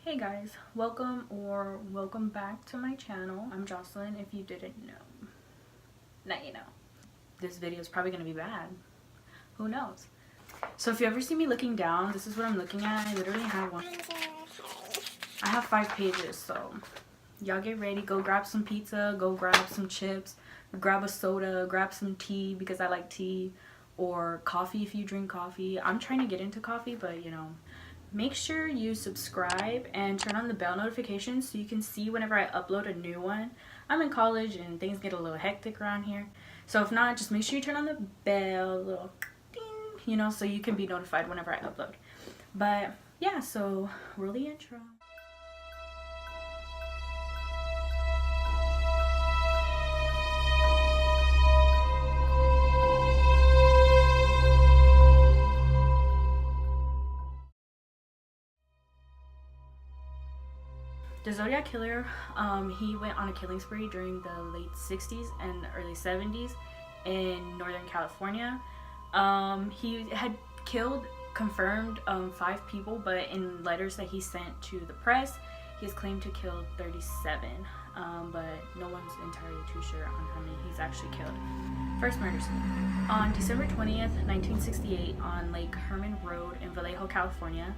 Hey guys, welcome back to my channel. I'm Jocelyn, if you didn't know. Now you know. This video is probably gonna be bad. Who knows? So if you ever see me looking down, this is what I'm looking at. I literally have I have 5 pages, so y'all get ready. Go grab some pizza, go grab some chips, grab a soda, grab some tea because I like tea, or coffee if you drink coffee. I'm trying to get into coffee, but you know, make sure you subscribe and turn on the bell notifications so you can see whenever I upload a new one. I'm in college and things get a little hectic around here. So if not, just make sure you turn on the bell, little ding, you know, so you can be notified whenever I upload. But yeah, so roll the intro. The Zodiac killer, he went on a killing spree during the late 60s and early 70s in Northern California. He had killed confirmed 5 people, but in letters that he sent to the press, he has claimed to kill 37, but no one's entirely too sure on how many he's actually killed. First murder scene. On December 20th, 1968, on Lake Herman Road in Vallejo, California,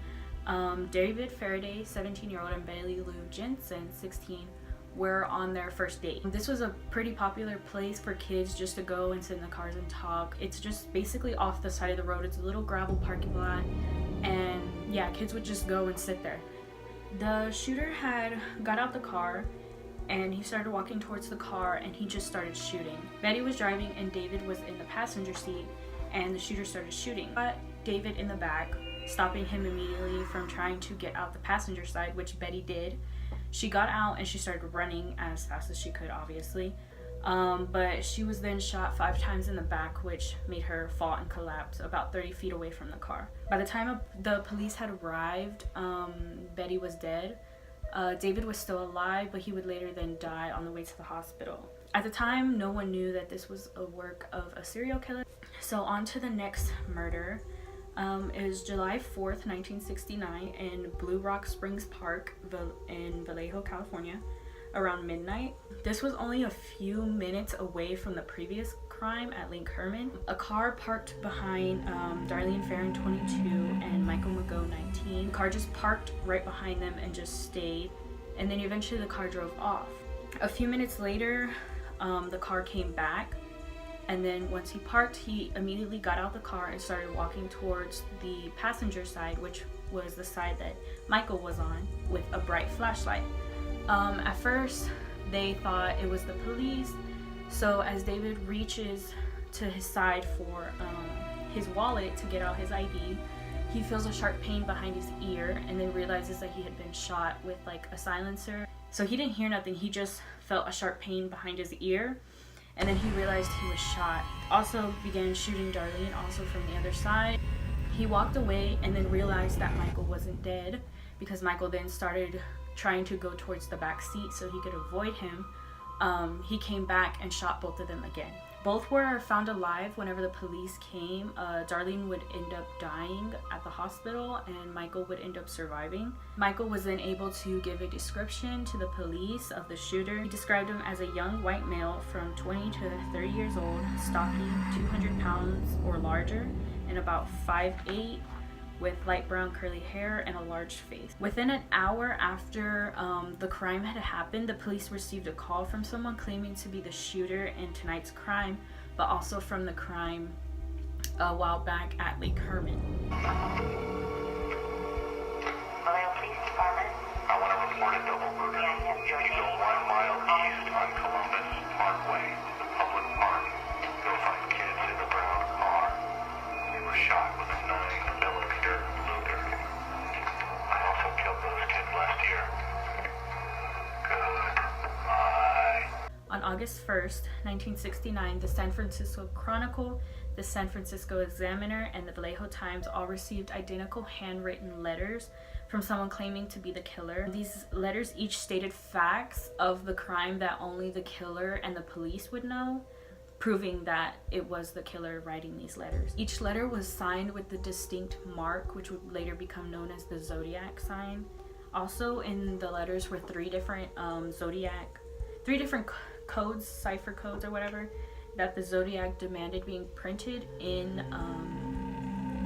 David Faraday, 17-year-old, and Betty Lou Jensen, 16, were on their first date. This was a pretty popular place for kids just to go and sit in the cars and talk. It's just basically off the side of the road. It's a little gravel parking lot, and yeah, kids would just go and sit there. The shooter had got out the car and he started walking towards the car and he just started shooting. Betty was driving and David was in the passenger seat, and the shooter started shooting. But David in the back, stopping him immediately from trying to get out the passenger side, which Betty did. She got out and she started running as fast as she could, obviously. But she was then shot 5 times in the back, which made her fall and collapse about 30 feet away from the car. By the time the police had arrived, Betty was dead. David was still alive, but he would later then die on the way to the hospital. At the time, no one knew that this was a work of a serial killer. So on to the next murder. It was July 4th, 1969 in Blue Rock Springs Park in Vallejo, California, around midnight. This was only a few minutes away from the previous crime at Lake Herman. A car parked behind Darlene Farron, 22, and Michael Mago, 19. The car just parked right behind them and just stayed, and then eventually the car drove off. A few minutes later, the car came back. And then once he parked, he immediately got out the car and started walking towards the passenger side, which was the side that Michael was on, with a bright flashlight. At first, they thought it was the police. So as David reaches to his side for his wallet to get out his ID, he feels a sharp pain behind his ear and then realizes that he had been shot with like a silencer. So he didn't hear nothing. He just felt a sharp pain behind his ear. And then he realized he was shot. Also began shooting Darlene, also from the other side. He walked away and then realized that Michael wasn't dead, because Michael then started trying to go towards the back seat so he could avoid him. He came back and shot both of them again. Both were found alive whenever the police came. Darlene would end up dying at the hospital and Michael would end up surviving. Michael was then able to give a description to the police of the shooter. He described him as a young white male from 20 to 30 years old, stocky, 200 pounds or larger, and about 5'8", with light brown curly hair and a large face. Within an hour after the crime had happened, the police received a call from someone claiming to be the shooter in tonight's crime, but also from the crime a while back at Lake Herman. Police Department. I want to report a double murder. Still 1 mile east on Columbus Parkway, the public park. You'll find kids in a brown car. They were shot with a 9mm Luger. I also killed those kids last year. Goodbye. On August 1st, 1969, the San Francisco Chronicle, the San Francisco Examiner, and the Vallejo Times all received identical handwritten letters from someone claiming to be the killer. These letters each stated facts of the crime that only the killer and the police would know, proving that it was the killer writing these letters. Each letter was signed with the distinct mark, which would later become known as the Zodiac sign, Also in the letters were three different codes, cipher codes or whatever, that the Zodiac demanded being printed in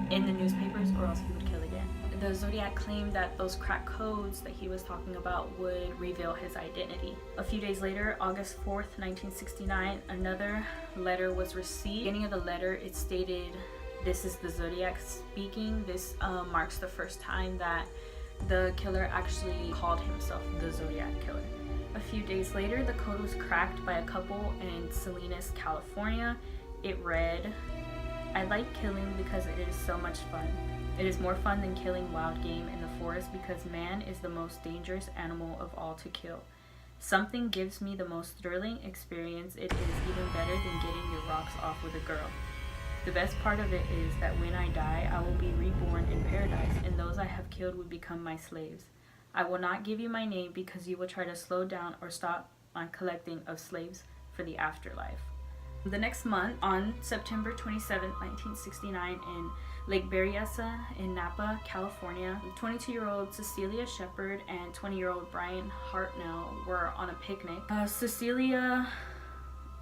the newspapers, or else he would kill again. The Zodiac claimed that those cracked codes that he was talking about would reveal his identity. A few days later, August 4th, 1969, another letter was received. At the beginning of the letter, it stated, "This is the Zodiac speaking." This marks the first time that the killer actually called himself the Zodiac Killer. A few days later, the code was cracked by a couple in Salinas, California. It read, "I like killing because it is so much fun. It is more fun than killing wild game in the forest because man is the most dangerous animal of all to kill. Something gives me the most thrilling experience. It is even better than getting your rocks off with a girl. The best part of it is that when I die, I will be reborn in paradise, and those I have killed will become my slaves. I will not give you my name because you will try to slow down or stop my collecting of slaves for the afterlife." The next month, on September 27, 1969, in Lake Berryessa in Napa, California, 22-year-old Cecilia Shepard and 20-year-old Brian Hartnell were on a picnic. Cecilia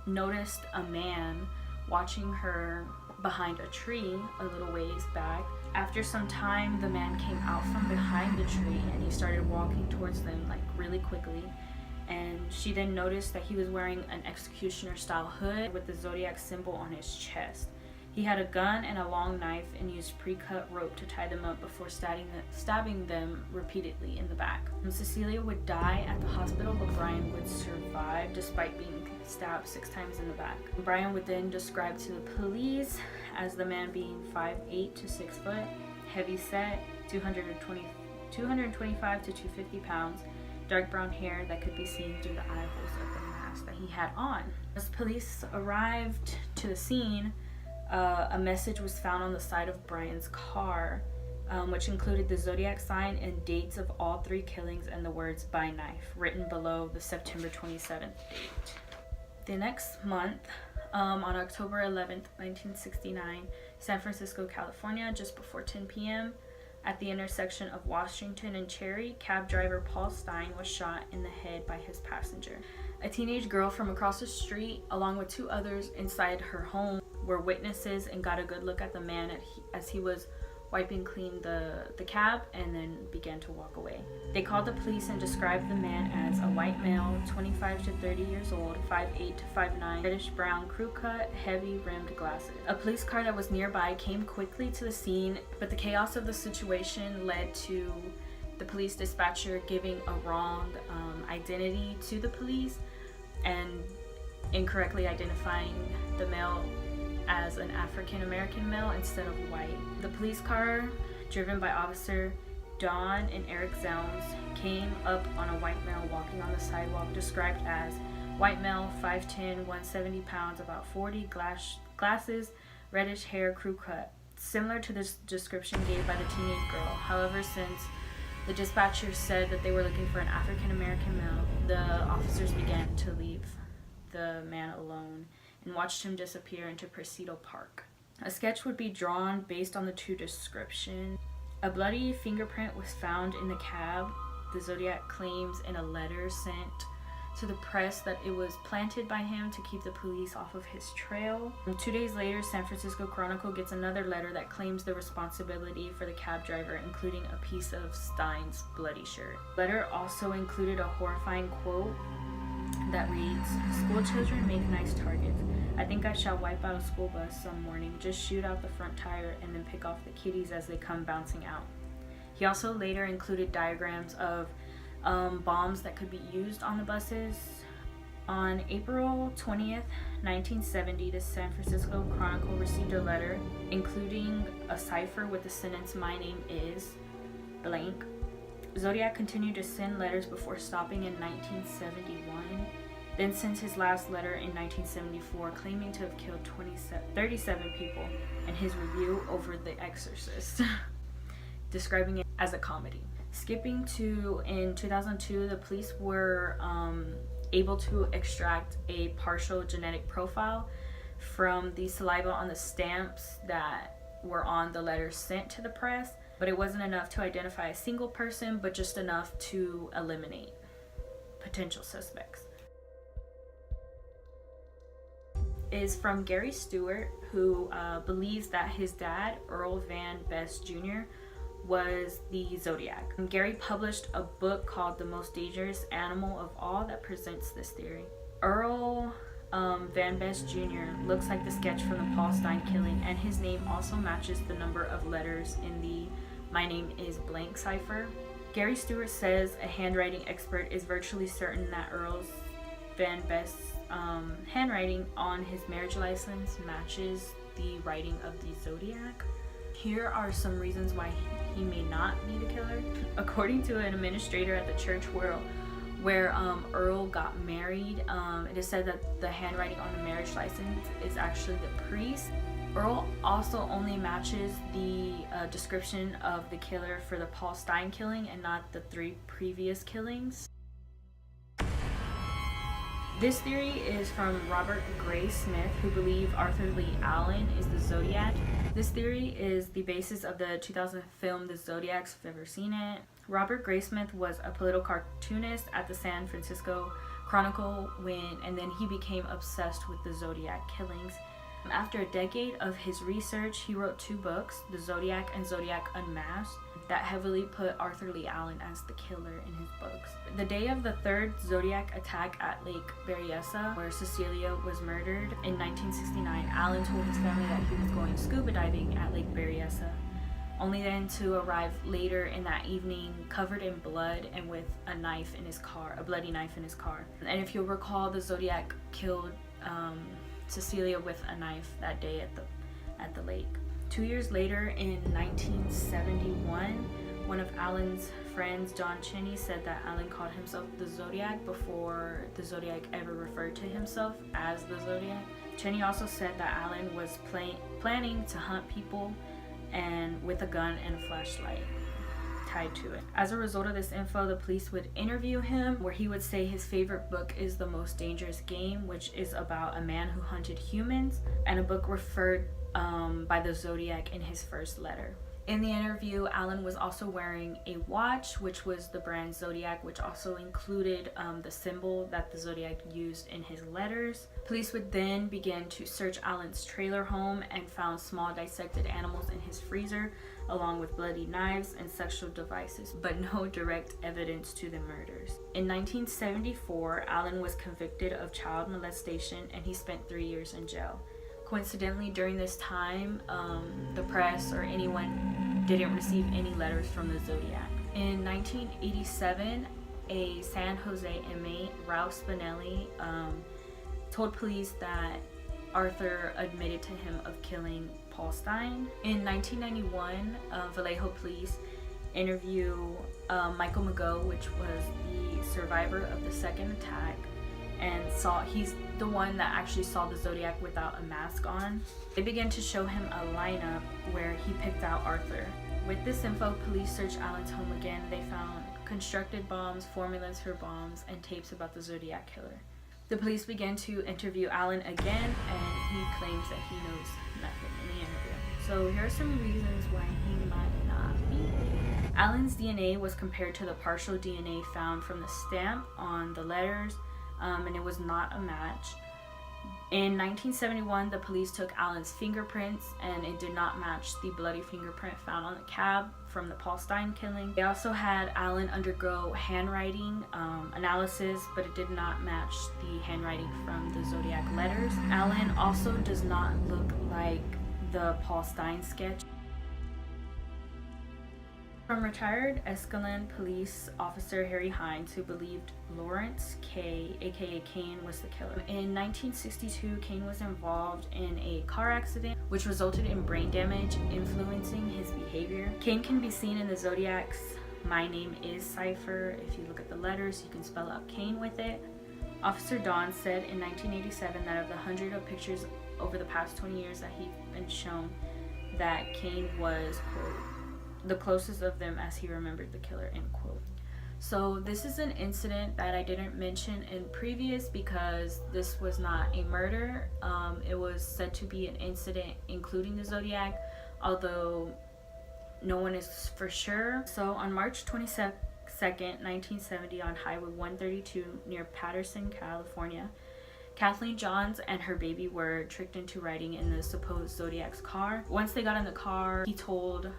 noticed a man watching her behind a tree a little ways back. After some time, the man came out from behind the tree and he started walking towards them like really quickly. And she then noticed that he was wearing an executioner style hood with the Zodiac symbol on his chest. He had a gun and a long knife and used pre-cut rope to tie them up before stabbing them repeatedly in the back. And Cecilia would die at the hospital, but Brian would survive despite being stabbed 6 times in the back. Brian would then describe to the police as the man being 5'8" to 6 foot, heavy set, 225 to 250 pounds, dark brown hair that could be seen through the eye holes of the mask that he had on. As police arrived to the scene, a message was found on the side of Brian's car, which included the Zodiac sign and dates of all 3 killings and the words "by knife" written below the September 27th date. The next month, on October 11th, 1969, San Francisco, California, just before 10 p.m., at the intersection of Washington and Cherry, cab driver Paul Stein was shot in the head by his passenger. A teenage girl from across the street, along with 2 others inside her home, were witnesses and got a good look at the man as he was wiping clean the cab and then began to walk away. They called the police and described the man as a white male, 25 to 30 years old, 5'8" to 5'9", reddish brown crew cut, heavy rimmed glasses. A police car that was nearby came quickly to the scene, but the chaos of the situation led to the police dispatcher giving a wrong identity to the police and incorrectly identifying the male as an African American male instead of white. The police car, driven by Officer Don and Eric Zelms, came up on a white male walking on the sidewalk, described as white male, 5'10", 170 pounds, about 40, glasses, reddish hair, crew cut, similar to this description gave by the teenage girl. However, since the dispatcher said that they were looking for an African American male, the officers began to leave the man alone and watched him disappear into Presidio Park. A sketch would be drawn based on the 2 descriptions. A bloody fingerprint was found in the cab. The Zodiac claims in a letter sent to the press that it was planted by him to keep the police off of his trail. 2 days later, San Francisco Chronicle gets another letter that claims the responsibility for the cab driver, including a piece of Stein's bloody shirt. The letter also included a horrifying quote that reads, "School children make nice targets. I think I shall wipe out a school bus some morning, just shoot out the front tire and then pick off the kiddies as they come bouncing out." He also later included diagrams of bombs that could be used on the buses. On April 20th, 1970, the San Francisco Chronicle received a letter including a cipher with the sentence, "My name is blank." Zodiac continued to send letters before stopping in 1971, then sent his last letter in 1974, claiming to have killed 37 people, and his review over The Exorcist, describing it as a comedy. Skipping to, in 2002, the police were able to extract a partial genetic profile from the saliva on the stamps that were on the letters sent to the press. but it wasn't enough to identify a single person, but just enough to eliminate potential suspects. Is from Gary Stewart, who believes that his dad, Earl Van Best Jr., was the Zodiac. Gary published a book called The Most Dangerous Animal of All that presents this theory. Earl Van Best Jr. looks like the sketch from the Paul Stein killing, and his name also matches the number of letters in the "My name is blank" cipher. Gary Stewart says a handwriting expert is virtually certain that Earl Van Best's handwriting on his marriage license matches the writing of the Zodiac. Here are some reasons why he may not be the killer. According to an administrator at the church where Earl got married, it is said that the handwriting on the marriage license is actually the priest. Earl also only matches the description of the killer for the Paul Stein killing and not the 3 previous killings. This theory is from Robert Gray Smith, who believes Arthur Lee Allen is the Zodiac. This theory is the basis of the 2000 film The Zodiac, if you've ever seen it. Robert Gray Smith was a political cartoonist at the San Francisco Chronicle and then he became obsessed with the Zodiac killings. After a decade of his research, he wrote 2 books, The Zodiac and Zodiac Unmasked, that heavily put Arthur Lee Allen as the killer in his books. The day of the 3rd Zodiac attack at Lake Berryessa, where Cecilia was murdered in 1969, Allen told his family that he was going scuba diving at Lake Berryessa, only then to arrive later in that evening covered in blood and with a knife in his car, a bloody knife in his car. And if you'll recall, the Zodiac killed Cecilia with a knife that day at the lake. 2 years later, in 1971, one of Allen's friends, John Cheney, said that Allen called himself the Zodiac before the Zodiac ever referred to himself as the Zodiac. Cheney also said that Allen was planning to hunt people and with a gun and a flashlight tied to it. As a result of this info, the police would interview him, where he would say his favorite book is The Most Dangerous Game, which is about a man who hunted humans, and a book referred by the Zodiac in his first letter. In the interview, Allen was also wearing a watch, which was the brand Zodiac, which also included the symbol that the Zodiac used in his letters. Police would then begin to search Allen's trailer home and found small dissected animals in his freezer, along with bloody knives and sexual devices, but no direct evidence to the murders. In 1974, Allen was convicted of child molestation and he spent 3 years in jail. Coincidentally, during this time, the press or anyone didn't receive any letters from the Zodiac. In 1987, a San Jose inmate, Ralph Spinelli, told police that Arthur admitted to him of killing Paul Stein. In 1991, Vallejo police interview Michael Mago, which was the survivor of the second attack, and he's the one that actually saw the Zodiac without a mask on. They began to show him a lineup where he picked out Arthur. With this info, police searched Allen's home again. They found constructed bombs, formulas for bombs, and tapes about the Zodiac killer. The police began to interview Allen again, and he claims that he knows nothing in the interview. So here are some reasons why he might not be. Allen's DNA was compared to the partial DNA found from the stamp on the letters, and it was not a match. In 1971, the police took Allen's fingerprints, and it did not match the bloody fingerprint found on the cab from the Paul Stein killing. They also had Allen undergo handwriting analysis, but it did not match the handwriting from the Zodiac letters. Allen also does not look like the Paul Stein sketch. From retired Escalon police officer Harry Hines, who believed Lawrence K, aka Kane, was the killer. In 1962, Kane was involved in a car accident which resulted in brain damage, influencing his behavior. Kane can be seen in the Zodiac's "My Name Is" cipher. If you look at the letters, you can spell out Kane with it. Officer Don said in 1987 that of the hundreds of pictures over the past 20 years that he'd been shown, that Kane was, quote, the closest of them as he remembered the killer, end quote. So this is an incident that I didn't mention in previous because this was not a murder. It was said to be an incident including the Zodiac, although no one is for sure. So on March 22nd, 1970, on Highway 132 near Patterson, California, Kathleen Johns and her baby were tricked into riding in the supposed Zodiac's car. Once they got in the car, he told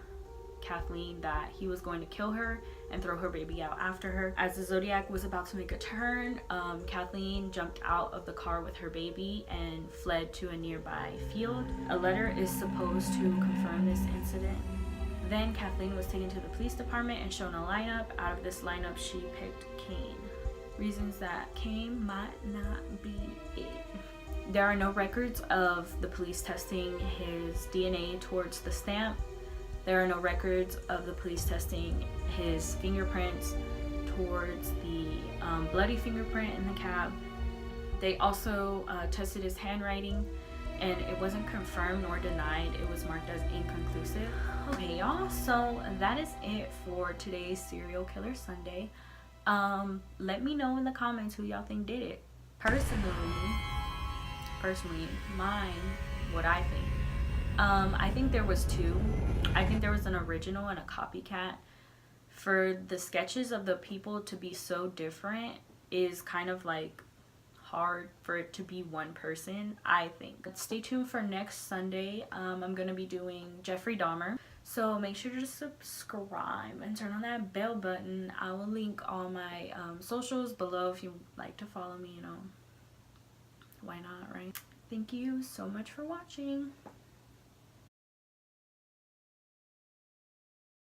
Kathleen that he was going to kill her and throw her baby out after her. As the Zodiac was about to make a turn, Kathleen jumped out of the car with her baby and fled to a nearby field. A letter is supposed to confirm this incident. Then Kathleen was taken to the police department and shown a lineup. Out of this lineup, she picked Cain. Reasons that Cain might not be it. There are no records of the police testing his DNA towards the stamp. There are no records of the police testing his fingerprints towards the bloody fingerprint in the cab. They also tested his handwriting, and it wasn't confirmed nor denied. It was marked as inconclusive. Okay, y'all, so that is it for today's Serial Killer Sunday. Let me know in the comments who y'all think did it. Personally, mine, what I think. I think there was two. I think there was an original and a copycat. For the sketches of the people to be so different is kind of like hard for it to be one person, I think. Stay tuned for next Sunday. I'm gonna be doing Jeffrey Dahmer, so make sure to subscribe and turn on that bell button. I will link all my socials below if you like to follow me, you know, why not, right? Thank you so much for watching.